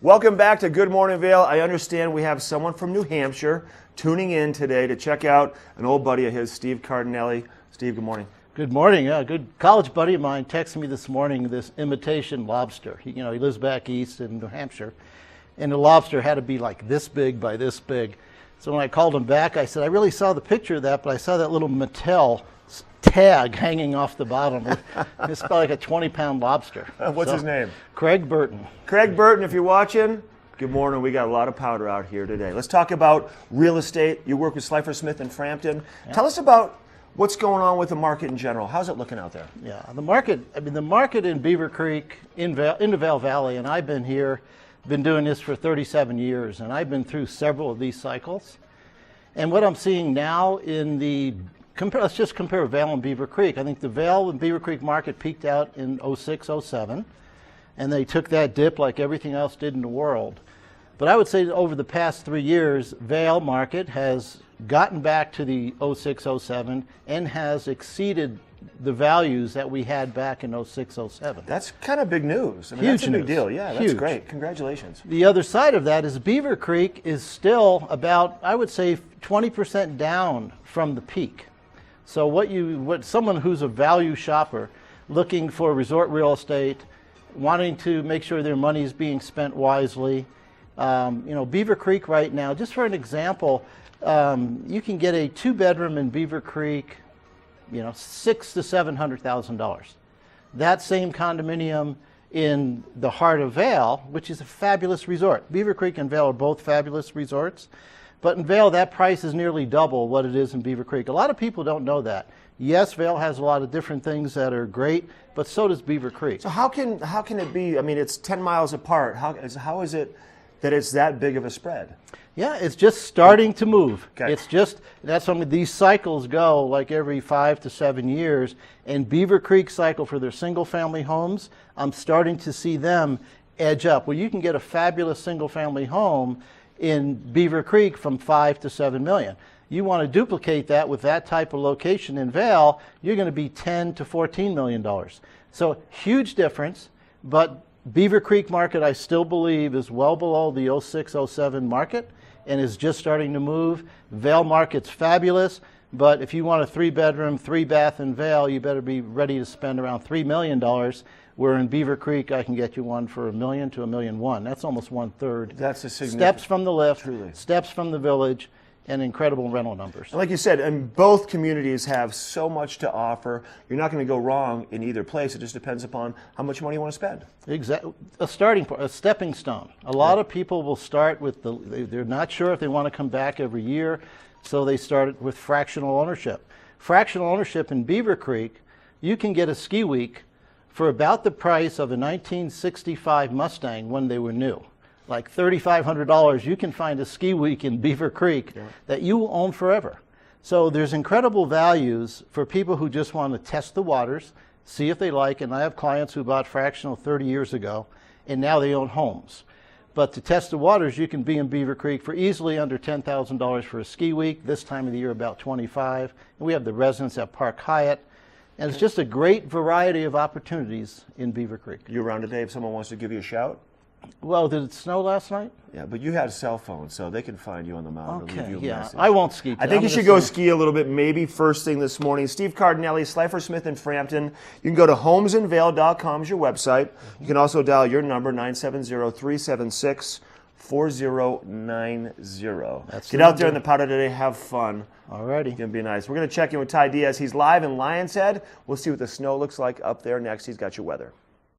Welcome back to Good Morning Vail. I understand we have someone from New Hampshire tuning in today to check out an old buddy of his, Steve Cardinale. Steve, good morning. Good morning. A good college buddy of mine texted me this morning this imitation lobster. He lives back east in New Hampshire, and the lobster had to be like this big by this big. So when I called him back, I said, I really saw the picture of that, but I saw that little Mattel tag hanging off the bottom. It's probably like a 20-pound lobster. What's his name? Craig Burton. Craig Burton, if you're watching, good morning. We got a lot of powder out here today. Let's talk about real estate. You work with Slifer Smith in Frampton. Yeah. Tell us about what's going on with the market in general. How's it looking out there? Yeah, the market in Beaver Creek, in the Vail Valley, and I've been here, been doing this for 37 years, and I've been through several of these cycles. And what I'm seeing now let's just compare Vail and Beaver Creek. I think the Vail and Beaver Creek market peaked out in 06, 07, and they took that dip like everything else did in the world. But I would say that over the past 3 years, Vail market has gotten back to the 06, 07 and has exceeded the values that we had back in 06, 07. That's kind of big news. Huge that's a big deal. Yeah, that's Huge. Great. Congratulations. The other side of that is Beaver Creek is still about, I would say, 20% down from the peak. So what someone who's a value shopper looking for resort real estate, wanting to make sure their money is being spent wisely, Beaver Creek right now, just for an example, you can get a 2-bedroom in Beaver Creek, $600,000 to $700,000. That same condominium in the heart of Vail, which is a fabulous resort. Beaver Creek and Vail are both fabulous resorts. But in Vail, that price is nearly double what it is in Beaver Creek. A lot of people don't know that. Yes, Vail has a lot of different things that are great, but so does Beaver Creek. So how can it be? I mean, it's 10 miles apart. How is it that it's that big of a spread? Yeah, it's just starting to move. Okay. That's when these cycles go like every 5 to 7 years. And Beaver Creek cycle for their single-family homes, I'm starting to see them edge up. Well, you can get a fabulous single-family home in Beaver Creek from 5 to 7 million. You want to duplicate that with that type of location in Vail, you're going to be 10 to 14 million dollars. So huge difference, but Beaver Creek market I still believe is well below the 06, 07 market and is just starting to move. Vail market's fabulous, but if you want a 3-bedroom, 3-bath in Vail, you better be ready to spend around $3 million. Where in Beaver Creek, I can get you one for $1 million to $1.1 million. That's almost 1/3. That's a significant. Steps from the lift, Truly. steps from the village, and incredible rental numbers. And like you said, and both communities have so much to offer. You're not going to go wrong in either place. It just depends upon how much money you want to spend. Exactly. A starting point, a stepping stone. A lot of people will start with they're not sure if they want to come back every year, so they start with fractional ownership. Fractional ownership in Beaver Creek, you can get a ski week for about the price of a 1965 Mustang when they were new. Like $3,500, you can find a ski week in Beaver Creek that you will own forever. So there's incredible values for people who just want to test the waters, see if they like, and I have clients who bought fractional 30 years ago, and now they own homes. But to test the waters, you can be in Beaver Creek for easily under $10,000 for a ski week, this time of the year about $25,000. And we have the residents at Park Hyatt. And it's just a great variety of opportunities in Beaver Creek. You're around today if someone wants to give you a shout? Well, did it snow last night? Yeah, but you had a cell phone, so they can find you on the mountain. Okay, leave you a yeah. message. I won't ski. I think you should go ski a little bit, maybe first thing this morning. Steve Cardinale, Slifer Smith in Frampton. You can go to homesinvail.com is your website. You can also dial your number, 970-376-4090. Get out there in the powder today. Have fun. Alrighty. It's going to be nice. We're going to check in with Ty Diaz. He's live in Lion's Head. We'll see what the snow looks like up there next. He's got your weather.